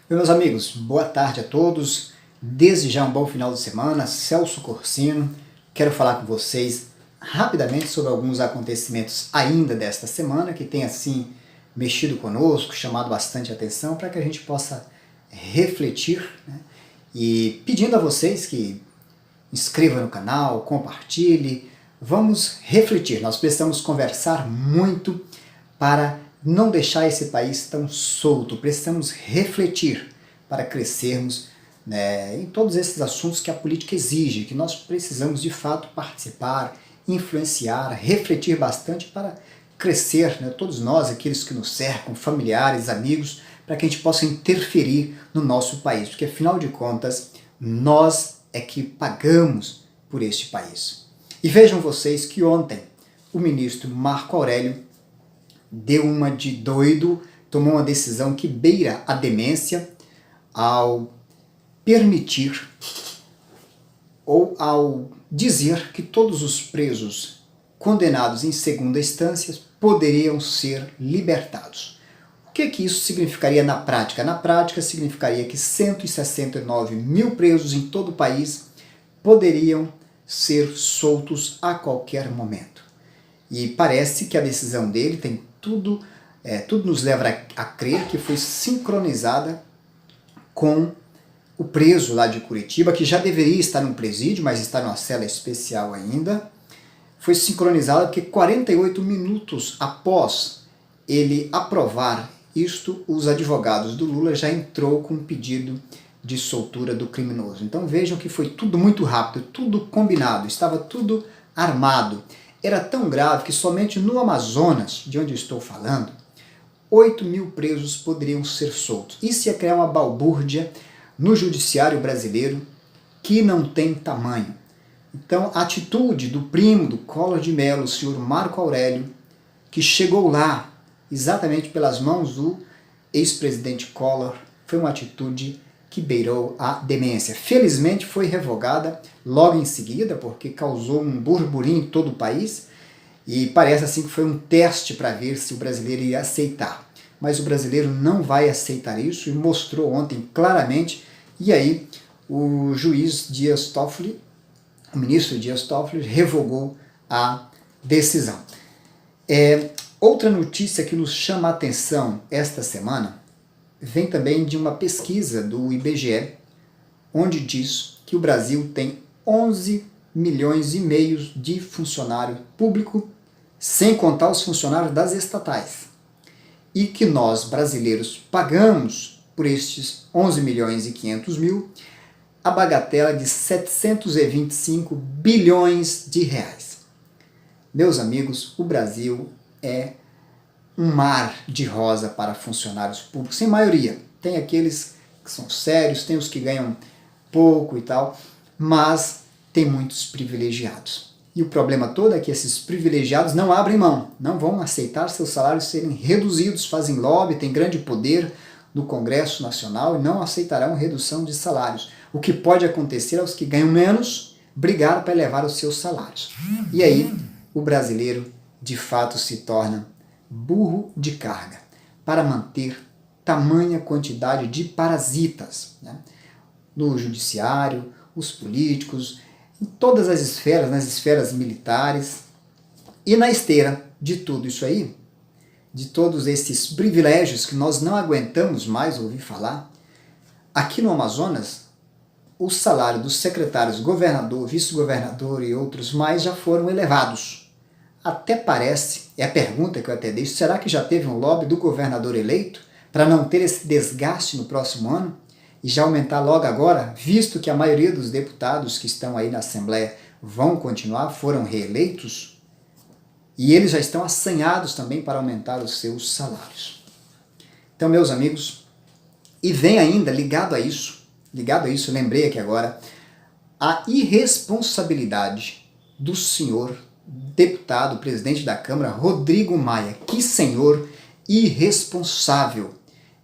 Meus amigos, boa tarde a todos. Desde já um bom final de semana. Celso Corsino. Quero falar com vocês rapidamente sobre alguns acontecimentos ainda desta semana que tem assim mexido conosco, chamado bastante atenção para que a gente possa refletir, né? E pedindo a vocês que inscrevam no canal, compartilhe, vamos refletir. Nós precisamos conversar muito para não deixar esse país tão solto. Precisamos refletir para crescermos, né, em todos esses assuntos que a política exige, que nós precisamos de fato participar, influenciar, refletir bastante para crescer, né, todos nós, aqueles que nos cercam, familiares, amigos, para que a gente possa interferir no nosso país, porque afinal de contas, nós é que pagamos por este país. E vejam vocês que ontem o ministro Marco Aurélio deu uma de doido, tomou uma decisão que beira a demência ao permitir ou ao dizer que todos os presos condenados em segunda instância poderiam ser libertados. O que isso significaria na prática? Na prática significaria que 169 mil presos em todo o país poderiam ser soltos a qualquer momento. E parece que a decisão dele tem tudo nos leva a crer que foi sincronizada com o preso lá de Curitiba, que já deveria estar num presídio, mas está numa cela especial ainda. Foi sincronizada porque 48 minutos após ele aprovar isto, os advogados do Lula já entrou com um pedido de soltura do criminoso. Então vejam que foi tudo muito rápido, tudo combinado, estava tudo armado. Era tão grave que somente no Amazonas, de onde eu estou falando, 8 mil presos poderiam ser soltos. Isso ia criar uma balbúrdia no judiciário brasileiro que não tem tamanho. Então a atitude do primo do Collor de Mello, o senhor Marco Aurélio, que chegou lá exatamente pelas mãos do ex-presidente Collor, foi uma atitude que beirou a demência. Felizmente foi revogada logo em seguida, porque causou um burburinho em todo o país, e parece assim que foi um teste para ver se o brasileiro ia aceitar. Mas o brasileiro não vai aceitar isso, e mostrou ontem claramente, e aí o juiz Dias Toffoli, o ministro Dias Toffoli, revogou a decisão. Outra notícia que nos chama a atenção esta semana vem também de uma pesquisa do IBGE, onde diz que o Brasil tem 11 milhões e meio de funcionário público, sem contar os funcionários das estatais. E que nós, brasileiros, pagamos por estes 11 milhões e 500 mil a bagatela de 725 bilhões de reais. Meus amigos, o Brasil é um mar de rosa para funcionários públicos, sem maioria. Tem aqueles que são sérios, tem os que ganham pouco e tal, mas tem muitos privilegiados. E o problema todo é que esses privilegiados não abrem mão, não vão aceitar seus salários serem reduzidos, fazem lobby, têm grande poder no Congresso Nacional e não aceitarão redução de salários. O que pode acontecer aos que ganham menos brigar para elevar os seus salários. E aí o brasileiro de fato se torna burro de carga para manter tamanha quantidade de parasitas, né? No judiciário, os políticos, em todas as esferas, nas esferas militares. E na esteira de tudo isso aí, de todos esses privilégios que nós não aguentamos mais ouvir falar, aqui no Amazonas, o salário dos secretários, governador, vice-governador e outros mais já foram elevados. Até parece, é a pergunta que eu até deixo, será que já teve um lobby do governador eleito para não ter esse desgaste no próximo ano e já aumentar logo agora, visto que a maioria dos deputados que estão aí na Assembleia vão continuar, foram reeleitos, e eles já estão assanhados também para aumentar os seus salários. Então, meus amigos, e vem ainda ligado a isso, lembrei aqui agora, a irresponsabilidade do senhor deputado, presidente da Câmara, Rodrigo Maia. Que senhor irresponsável!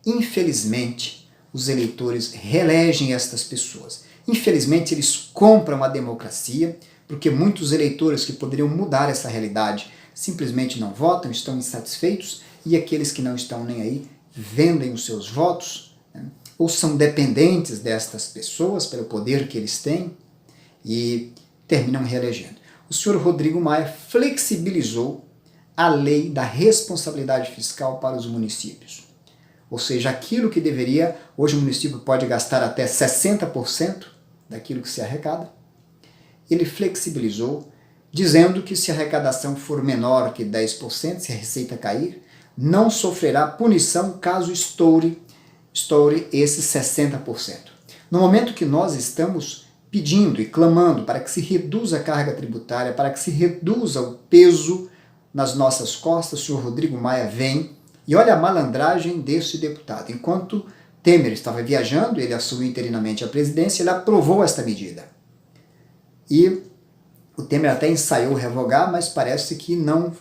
Infelizmente, os eleitores reelegem estas pessoas. Infelizmente, eles compram a democracia, porque muitos eleitores que poderiam mudar essa realidade simplesmente não votam, estão insatisfeitos, e aqueles que não estão nem aí vendem os seus votos, né? ou são dependentes destas pessoas pelo poder que eles têm e terminam reelegendo. O senhor Rodrigo Maia flexibilizou a lei da responsabilidade fiscal para os municípios. Ou seja, aquilo que deveria, hoje o município pode gastar até 60% daquilo que se arrecada, ele flexibilizou, dizendo que se a arrecadação for menor que 10%, se a receita cair, não sofrerá punição caso estoure esses 60%. No momento que nós estamos pedindo e clamando para que se reduza a carga tributária, para que se reduza o peso nas nossas costas, o senhor Rodrigo Maia vem e olha a malandragem desse deputado. Enquanto Temer estava viajando, ele assumiu interinamente a presidência, ele aprovou esta medida. E o Temer até ensaiou revogar, mas parece que não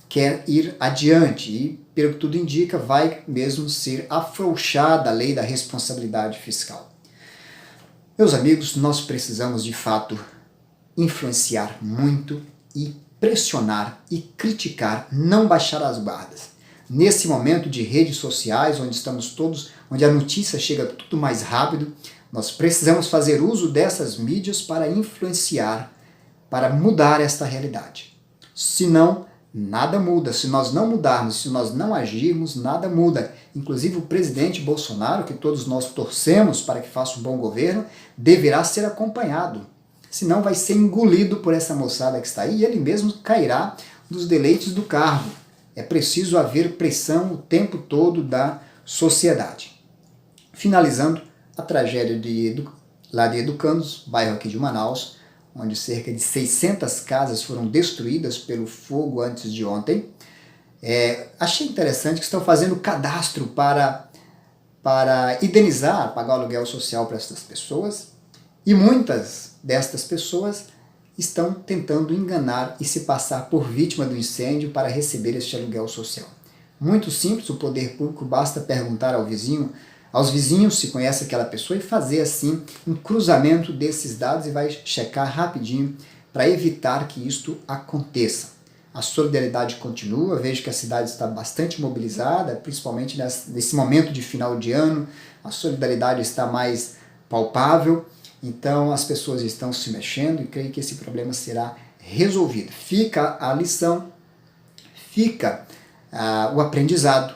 quer ir adiante e, pelo que tudo indica, vai mesmo ser afrouxada a lei da responsabilidade fiscal. Meus amigos, nós precisamos de fato influenciar muito e pressionar e criticar, não baixar as guardas. Nesse momento de redes sociais, onde estamos todos, onde a notícia chega tudo mais rápido, nós precisamos fazer uso dessas mídias para influenciar, para mudar esta realidade. Senão, nada muda. Se nós não mudarmos, se nós não agirmos, nada muda. Inclusive o presidente Bolsonaro, que todos nós torcemos para que faça um bom governo, deverá ser acompanhado. Senão vai ser engolido por essa moçada que está aí e ele mesmo cairá dos deleites do cargo. É preciso haver pressão o tempo todo da sociedade. Finalizando, a tragédia lá de Educandos, bairro aqui de Manaus, onde cerca de 600 casas foram destruídas pelo fogo antes de ontem. Achei interessante que estão fazendo cadastro para indenizar, pagar o aluguel social para essas pessoas, e muitas destas pessoas estão tentando enganar e se passar por vítima do incêndio para receber este aluguel social. Muito simples, o poder público basta perguntar aos vizinhos se conhece aquela pessoa e fazer assim um cruzamento desses dados e vai checar rapidinho para evitar que isto aconteça. A solidariedade continua, vejo que a cidade está bastante mobilizada, principalmente nesse momento de final de ano, a solidariedade está mais palpável, então as pessoas estão se mexendo e creio que esse problema será resolvido. Fica a lição, fica o aprendizado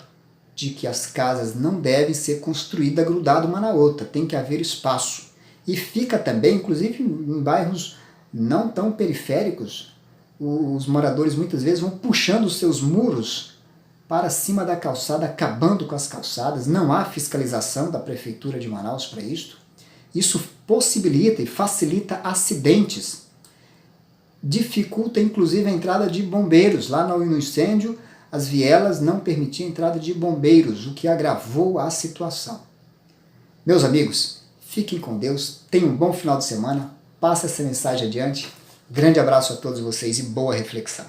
de que as casas não devem ser construídas grudadas uma na outra, tem que haver espaço. E fica também, inclusive em bairros não tão periféricos, os moradores muitas vezes vão puxando os seus muros para cima da calçada, acabando com as calçadas, não há fiscalização da Prefeitura de Manaus para isto. Isso possibilita e facilita acidentes, dificulta inclusive a entrada de bombeiros. Lá no incêndio, as vielas não permitiam a entrada de bombeiros, o que agravou a situação. Meus amigos, fiquem com Deus, tenham um bom final de semana, passe essa mensagem adiante. Grande abraço a todos vocês e boa reflexão.